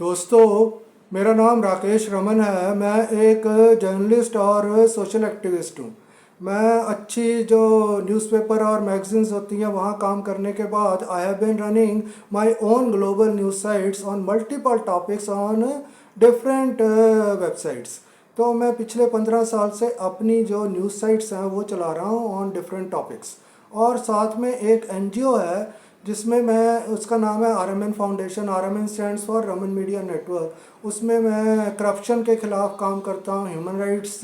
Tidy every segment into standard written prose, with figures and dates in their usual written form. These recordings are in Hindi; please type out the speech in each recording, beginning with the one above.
दोस्तों, मेरा नाम राकेश रमन है। मैं एक जर्नलिस्ट और सोशल एक्टिविस्ट हूँ। मैं अच्छी जो न्यूज़पेपर और मैगज़ीन्स होती हैं वहाँ काम करने के बाद I have been running my own global news sites on multiple topics on different websites. तो मैं पिछले 15 साल से अपनी जो न्यूज़ साइट्स हैं वो चला रहा हूँ ऑन डिफरेंट टॉपिक्स। और साथ में एक एनजीओ है जिसमें मैं, उसका नाम है RMN foundation. RMN stands for Raman media network. उसमें मैं करप्शन के ख़िलाफ़ काम करता हूँ, ह्यूमन राइट्स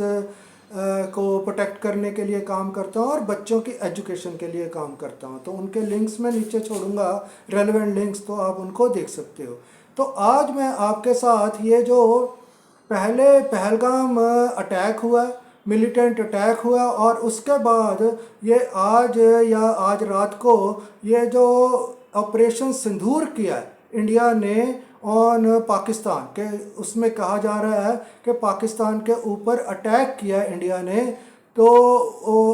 को प्रोटेक्ट करने के लिए काम करता हूँ और बच्चों की एजुकेशन के लिए काम करता हूँ। तो उनके लिंक्स मैं नीचे छोड़ूंगा, रेलेवेंट लिंक्स, तो आप उनको देख सकते हो। तो आज मैं आपके साथ ये जो पहले पहलगाम अटैक हुआ, मिलिटेंट अटैक हुआ, और उसके बाद ये आज या आज रात को ये जो ऑपरेशन सिंदूर किया है इंडिया ने ऑन पाकिस्तान के, उसमें कहा जा रहा है कि पाकिस्तान के ऊपर अटैक किया है इंडिया ने। तो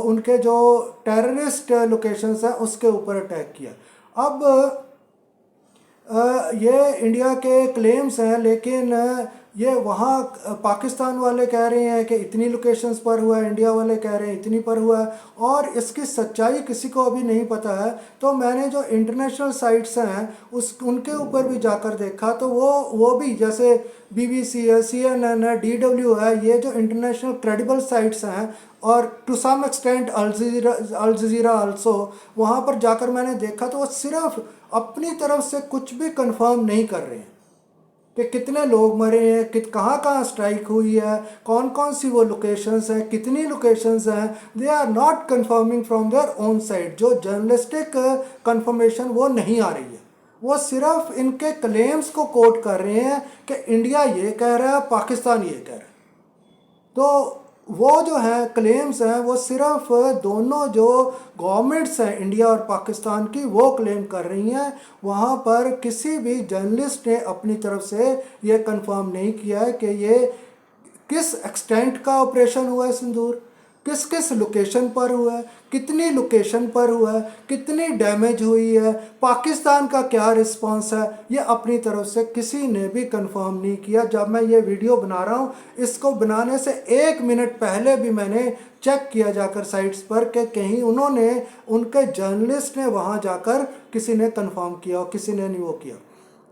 उनके जो टेररिस्ट लोकेशंस हैं उसके ऊपर अटैक किया। अब ये इंडिया के क्लेम्स हैं, लेकिन ये वहाँ पाकिस्तान वाले कह रहे हैं कि इतनी लोकेशंस पर हुआ है, इंडिया वाले कह रहे हैं इतनी पर हुआ है, और इसकी सच्चाई किसी को अभी नहीं पता है। तो मैंने जो इंटरनेशनल साइट्स हैं उनके ऊपर भी जाकर देखा, तो वो भी जैसे BBC है, CNN है, DW है, ये जो इंटरनेशनल क्रेडिबल साइट्स हैं, और to some extent Al Jazeera also, वहाँ पर जाकर मैंने देखा तो वो सिर्फ अपनी तरफ से कुछ भी कंफर्म नहीं कर रहे हैं कि कितने लोग मरे हैं, कहाँ कहाँ स्ट्राइक हुई है, कौन कौन सी वो लोकेशंस हैं, कितनी लोकेशंस हैं। They are not confirming from their own side. जो जर्नलिस्टिक कंफर्मेशन वो नहीं आ रही है, वो सिर्फ इनके क्लेम्स को कोट कर रहे हैं कि इंडिया ये कह रहा है, पाकिस्तान ये कह रहा है। तो वो जो है क्लेम्स हैं वो सिर्फ दोनों जो गवर्नमेंट्स हैं इंडिया और पाकिस्तान की, वो क्लेम कर रही हैं। वहाँ पर किसी भी जर्नलिस्ट ने अपनी तरफ से ये कंफर्म नहीं किया है कि ये किस एक्सटेंट का ऑपरेशन हुआ है सिंदूर, किस किस लोकेशन पर हुआ है, कितनी लोकेशन पर हुआ है, कितनी डैमेज हुई है, पाकिस्तान का क्या रिस्पांस है, ये अपनी तरफ से किसी ने भी कंफर्म नहीं किया। जब मैं ये वीडियो बना रहा हूँ, इसको बनाने से 1 मिनट पहले भी मैंने चेक किया जाकर साइट्स पर कि कहीं उन्होंने, उनके जर्नलिस्ट ने वहाँ जाकर किसी ने कंफर्म किया और किसी ने नहीं वो किया।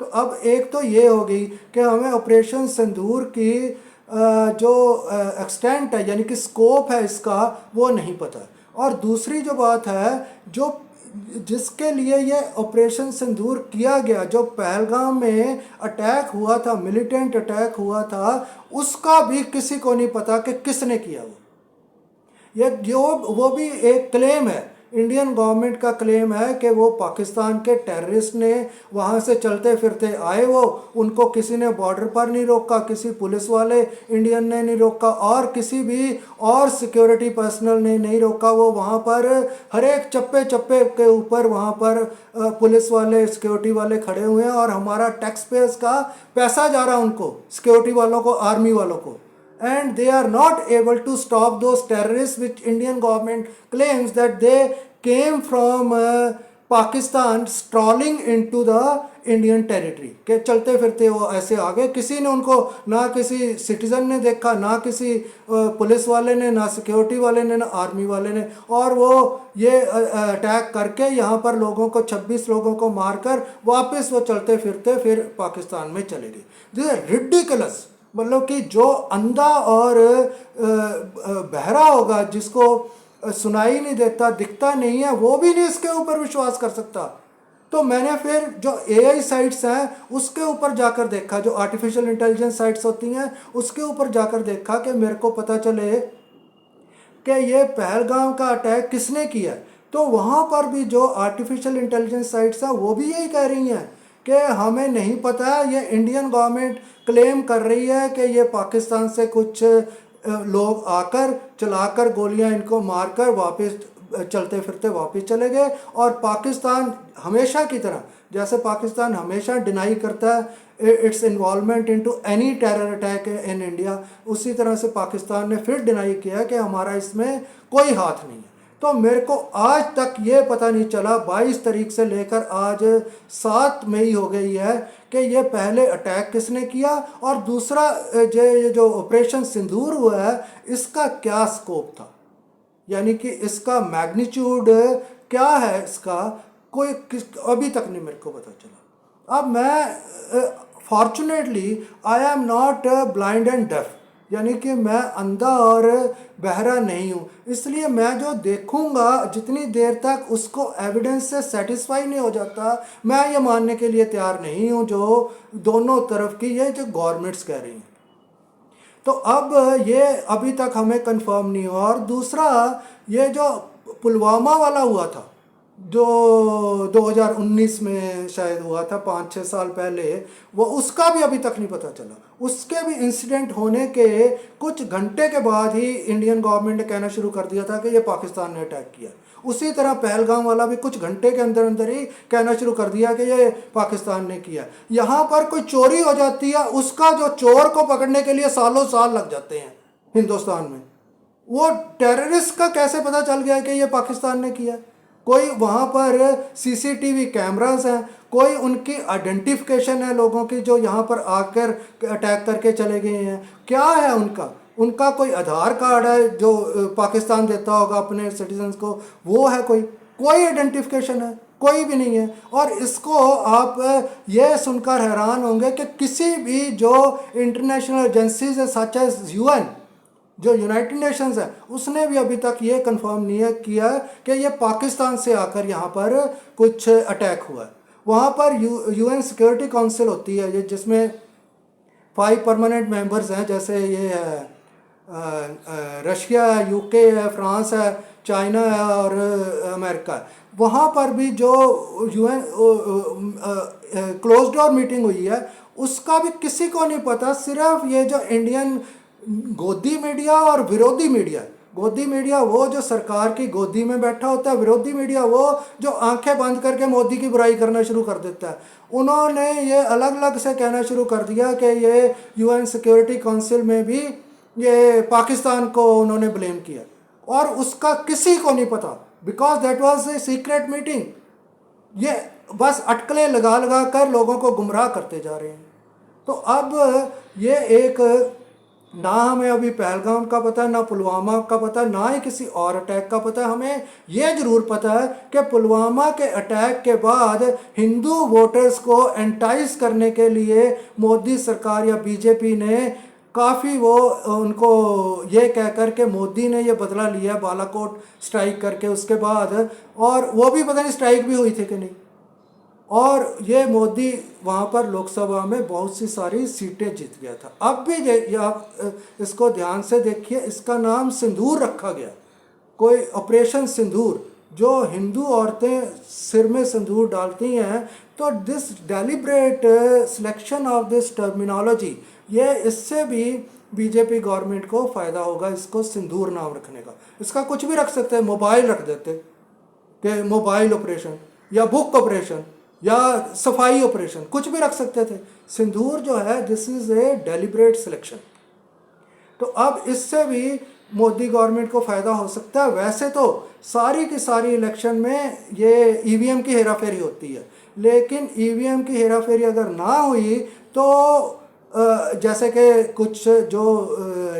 तो अब एक तो ये हो गई कि हमें ऑपरेशन सिंदूर की जो एक्सटेंट है, यानी कि स्कोप है इसका, वो नहीं पता। और दूसरी जो बात है, जो जिसके लिए ये ऑपरेशन सिंदूर किया गया, जो पहलगाम में अटैक हुआ था, मिलिटेंट अटैक हुआ था, उसका भी किसी को नहीं पता कि किसने किया। ये जो वो भी एक क्लेम है, इंडियन गवर्नमेंट का क्लेम है कि वो पाकिस्तान के टेररिस्ट ने वहाँ से चलते फिरते आए, वो उनको किसी ने बॉर्डर पर नहीं रोका, किसी पुलिस वाले इंडियन ने नहीं रोका, और किसी भी और सिक्योरिटी पर्सनल ने नहीं रोका। वो वहाँ पर हर एक चप्पे चप्पे के ऊपर वहाँ पर पुलिस वाले, सिक्योरिटी वाले खड़े हुए हैं, और हमारा टैक्स पेयर्स का पैसा जा रहा है उनको, सिक्योरिटी वालों को, आर्मी वालों को। And they are not able to stop those terrorists which Indian government claims that they came from Pakistan strolling into the Indian territory। के चलते फिरते वो ऐसे आ गए, किसी ने उनको, ना किसी सिटीज़न ने देखा, ना किसी पुलिस वाले ने, ना सिक्योरिटी वाले ने, ना आर्मी वाले ने, और वो ये अटैक करके यहाँ पर लोगों को, 26 लोगों को मारकर वापस वो चलते फिरते फिर पाकिस्तान में चले गए। This is ridiculous. मतलब कि जो अंधा और बहरा होगा, जिसको सुनाई नहीं देता, दिखता नहीं है, वो भी नहीं इसके ऊपर विश्वास कर सकता। तो मैंने फिर जो AI साइट्स हैं उसके ऊपर जाकर देखा, जो आर्टिफिशियल इंटेलिजेंस साइट्स होती हैं उसके ऊपर जाकर देखा कि मेरे को पता चले कि ये पहलगाम का अटैक किसने किया। तो वहाँ पर भी जो आर्टिफिशियल इंटेलिजेंस साइट्स हैं वो भी यही कह रही हैं कि हमें नहीं पता है। ये इंडियन गवर्नमेंट क्लेम कर रही है कि ये पाकिस्तान से कुछ लोग आकर चलाकर गोलियां इनको मारकर वापस चलते फिरते वापस चले गए, और पाकिस्तान हमेशा की तरह, जैसे पाकिस्तान हमेशा डिनाई करता है it's involvement into any terror attack in India, उसी तरह से पाकिस्तान ने फिर डिनाई किया कि हमारा इसमें कोई हाथ नहीं है। तो मेरे को आज तक ये पता नहीं चला, 22 तारीख से लेकर आज 7 मई हो गई है, कि ये पहले अटैक किसने किया और दूसरा ये जो ऑपरेशन सिंदूर हुआ है इसका क्या स्कोप था, यानी कि इसका मैग्नीट्यूड क्या है, इसका कोई अभी तक नहीं मेरे को पता चला। अब मैं fortunately I am not blind and deaf, यानी कि मैं अंधा और बहरा नहीं हूँ, इसलिए मैं जो देखूँगा जितनी देर तक उसको एविडेंस से सेटिस्फाई नहीं हो जाता, मैं ये मानने के लिए तैयार नहीं हूँ जो दोनों तरफ की ये जो गवर्नमेंट्स कह रही हैं। तो अब ये अभी तक हमें कंफर्म नहीं हुआ। और दूसरा, ये जो पुलवामा वाला हुआ था जो 2019 में शायद हुआ था, 5-6 साल पहले, वो उसका भी अभी तक नहीं पता चला। उसके भी इंसिडेंट होने के कुछ घंटे के बाद ही इंडियन गवर्नमेंट ने कहना शुरू कर दिया था कि ये पाकिस्तान ने अटैक किया। उसी तरह पहलगाम वाला भी कुछ घंटे के अंदर अंदर ही कहना शुरू कर दिया कि ये पाकिस्तान ने किया। यहाँ पर कोई चोरी हो जाती है, उसका जो चोर को पकड़ने के लिए सालों साल लग जाते हैं हिंदुस्तान में। वो टेररिस्ट का कैसे पता चल गया कि ये पाकिस्तान ने किया? कोई वहाँ पर सीसीटीवी कैमरास हैं, कोई उनकी आइडेंटिफिकेशन है लोगों की जो यहाँ पर आकर अटैक करके चले गए हैं, क्या है उनका कोई आधार कार्ड है जो पाकिस्तान देता होगा अपने सिटीजन्स को, वो है? कोई आइडेंटिफिकेशन है? कोई भी नहीं है। और इसको आप ये सुनकर हैरान होंगे कि किसी भी जो इंटरनेशनल एजेंसीज है सच एज यूएन, जो यूनाइटेड नेशंस है, उसने भी अभी तक ये कंफर्म नहीं किया कि ये पाकिस्तान से आकर यहाँ पर कुछ अटैक हुआ है। वहाँ पर यूएन सिक्योरिटी काउंसिल होती है ये, जिसमें 5 परमानेंट मेंबर्स हैं, जैसे ये है रशिया है, यूके है, फ्रांस है, चाइना है और अमेरिका है। वहाँ पर भी जो यूएन क्लोज डोर मीटिंग हुई है उसका भी किसी को नहीं पता। सिर्फ ये जो इंडियन गोदी मीडिया और विरोधी मीडिया, गोदी मीडिया वो जो सरकार की गोदी में बैठा होता है, विरोधी मीडिया वो जो आंखें बंद करके मोदी की बुराई करना शुरू कर देता है। उन्होंने ये अलग अलग से कहना शुरू कर दिया कि ये यूएन सिक्योरिटी काउंसिल में भी ये पाकिस्तान को उन्होंने ब्लेम किया, और उसका किसी को नहीं पता, because that was a secret meeting. ये बस अटकलें लगा लगा कर लोगों को गुमराह करते जा रहे हैं। तो अब ये एक, ना हमें अभी पहलगाम का पता, ना पुलवामा का पता, ना ही किसी और अटैक का पता। हमें ये ज़रूर पता है कि पुलवामा के अटैक के बाद हिंदू वोटर्स को एंटाइज करने के लिए मोदी सरकार या बीजेपी ने काफ़ी वो उनको ये कह कर के मोदी ने ये बदला लिया बालाकोट स्ट्राइक करके उसके बाद, और वो भी पता नहीं स्ट्राइक भी हुई थी कि नहीं। और ये मोदी वहाँ पर लोकसभा में बहुत सी सारी सीटें जीत गया था। अब भी आप इसको ध्यान से देखिए, इसका नाम सिंदूर रखा गया, कोई ऑपरेशन सिंदूर, जो हिंदू औरतें सिर में सिंदूर डालती हैं। तो this deliberate selection of this terminology, ये इससे भी बीजेपी गवर्नमेंट को फ़ायदा होगा इसको सिंदूर नाम रखने का। इसका कुछ भी रख सकते हैं, मोबाइल रख देते कि मोबाइल ऑपरेशन या बुक ऑपरेशन या सफाई ऑपरेशन, कुछ भी रख सकते थे। सिंदूर जो है this is a deliberate selection. तो अब इससे भी मोदी गवर्नमेंट को फ़ायदा हो सकता है। वैसे तो सारी की सारी इलेक्शन में ये ईवीएम की हेराफेरी होती है, लेकिन ईवीएम की हेराफेरी अगर ना हुई तो जैसे कि कुछ जो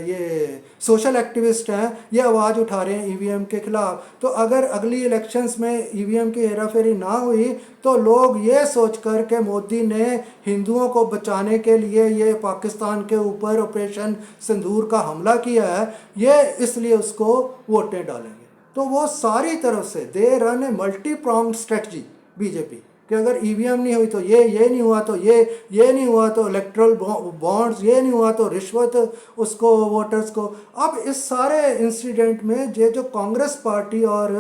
ये सोशल एक्टिविस्ट हैं ये आवाज़ उठा रहे हैं ईवीएम के ख़िलाफ़, तो अगर अगली इलेक्शंस में ईवीएम की हेराफेरी ना हुई तो लोग ये सोचकर के मोदी ने हिंदुओं को बचाने के लिए ये पाकिस्तान के ऊपर ऑपरेशन सिंदूर का हमला किया है, ये इसलिए उसको वोटें डालेंगे। तो वो सारी तरफ से they run a multi pronged strategy BJP, कि अगर ईवीएम नहीं हुई तो ये नहीं हुआ तो ये नहीं हुआ तो इलेक्ट्रल बॉन्ड्स, ये नहीं हुआ तो रिश्वत उसको वोटर्स को। अब इस सारे इंसिडेंट में ये जो कांग्रेस पार्टी और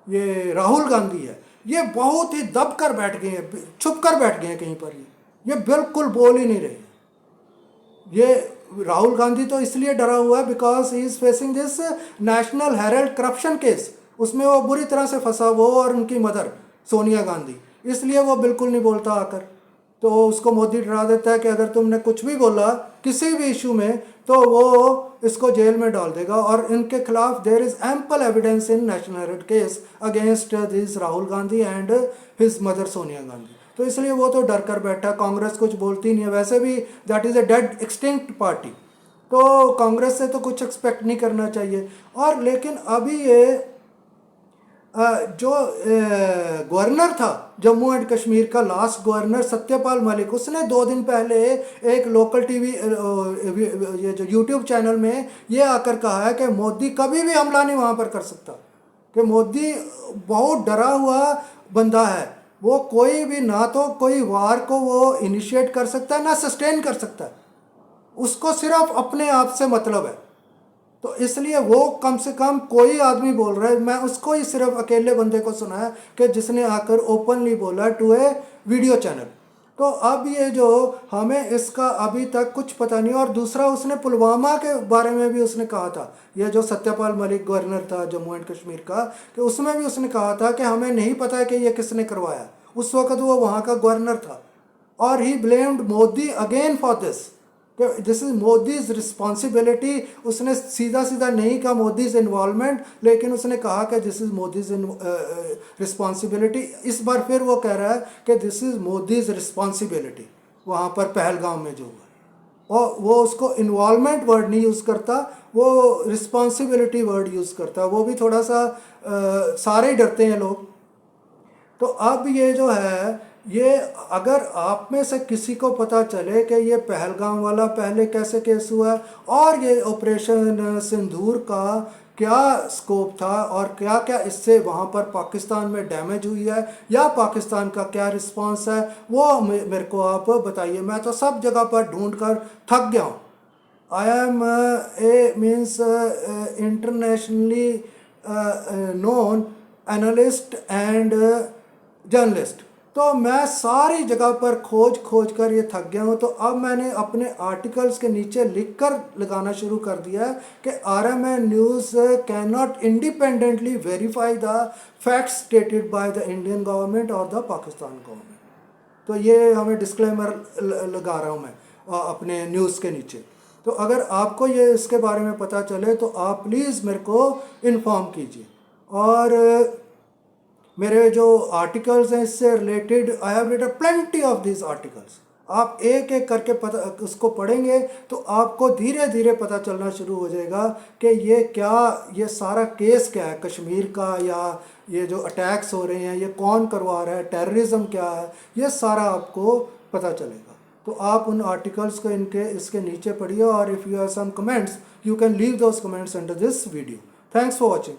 ये राहुल गांधी है, ये बहुत ही दब कर बैठ गए हैं, छुप कर बैठ गए हैं कहीं पर। ये बिल्कुल बोल ही नहीं रहे। ये राहुल गांधी तो इसलिए डरा हुआ है because he is facing this national Herald corruption case, उसमें वो बुरी तरह से फंसा, वो और उनकी मदर सोनिया गांधी, इसलिए वो बिल्कुल नहीं बोलता आकर। तो उसको मोदी डरा देता है कि अगर तुमने कुछ भी बोला किसी भी इशू में तो वो इसको जेल में डाल देगा। और इनके खिलाफ there is ample evidence in National Herald case against this Rahul Gandhi and his mother Sonia Gandhi. तो इसलिए वो तो डर कर बैठा, कांग्रेस कुछ बोलती नहीं है, वैसे भी that is a dead extinct party, तो कांग्रेस से तो कुछ एक्सपेक्ट नहीं करना चाहिए। और लेकिन अभी ये जो गवर्नर था जम्मू एंड कश्मीर का, लास्ट गवर्नर सत्यपाल मलिक, उसने 2 दिन पहले एक लोकल टीवी ये जो यूट्यूब चैनल में ये आकर कहा है कि मोदी कभी भी हमला नहीं वहाँ पर कर सकता, कि मोदी बहुत डरा हुआ बंदा है, वो कोई भी ना तो कोई वार को वो इनिशिएट कर सकता है ना सस्टेन कर सकता है, उसको सिर्फ अपने आप से मतलब है। तो इसलिए वो कम से कम कोई आदमी बोल रहा है, मैं उसको ही सिर्फ अकेले बंदे को सुना है कि जिसने आकर ओपनली बोला टू ए वीडियो चैनल। तो अब ये जो हमें इसका अभी तक कुछ पता नहीं। और दूसरा उसने पुलवामा के बारे में भी उसने कहा था, ये जो सत्यपाल मलिक गवर्नर था जम्मू एंड कश्मीर का, कि उसमें भी उसने कहा था कि हमें नहीं पता है कि ये किसने करवाया। उस वक्त वो वहाँ का गवर्नर था और ही blamed Modi again for this, this is Modi's responsibility. उसने सीधा सीधा नहीं कहा मोदीज इन्वॉल्वमेंट, लेकिन उसने कहा कि दिस इज मोदीज रिस्पॉन्सिबिलिटी। इस बार फिर वो कह रहा है कि दिस इज मोदीज रिस्पॉन्सिबिलिटी वहाँ पर पहलगाम में जो हुआ। और वो उसको इन्वॉल्वमेंट वर्ड नहीं यूज़ करता, वो रिस्पॉन्सिबिलिटी वर्ड यूज़ करता। वो भी थोड़ा सा सारे ही डरते हैं लोग। तो अब ये जो है, ये अगर आप में से किसी को पता चले कि ये पहलगाम वाला पहले कैसे केस हुआ और ये ऑपरेशन सिंदूर का क्या स्कोप था और क्या क्या इससे वहाँ पर पाकिस्तान में डैमेज हुई है या पाकिस्तान का क्या रिस्पांस है, वो मेरे को आप बताइए। मैं तो सब जगह पर ढूंढ कर थक गया हूँ। I am a means internationally known analyst and journalist, तो मैं सारी जगह पर खोज कर ये थक गया हूँ। तो अब मैंने अपने आर्टिकल्स के नीचे लिख कर लगाना शुरू कर दिया है कि RMN news can not independently verify the facts stated by the Indian government और द पाकिस्तान गवर्नमेंट। तो ये हमें डिस्क्लेमर लगा रहा हूँ मैं अपने न्यूज़ के नीचे। तो अगर आपको ये इसके बारे में पता चले तो आप प्लीज़ मेरे को इन्फॉर्म कीजिए। और मेरे जो आर्टिकल्स हैं इससे रिलेटेड, I have written plenty of this articles. आप एक एक करके पता उसको पढ़ेंगे तो आपको धीरे धीरे पता चलना शुरू हो जाएगा कि ये क्या, ये सारा केस क्या है कश्मीर का, या ये जो अटैक्स हो रहे हैं ये कौन करवा रहा है, टेररिज्म क्या है, ये सारा आपको पता चलेगा। तो आप उन आर्टिकल्स को इसके नीचे पढ़िए और if you have some comments you can leave those comments under this video. Thanks for watching.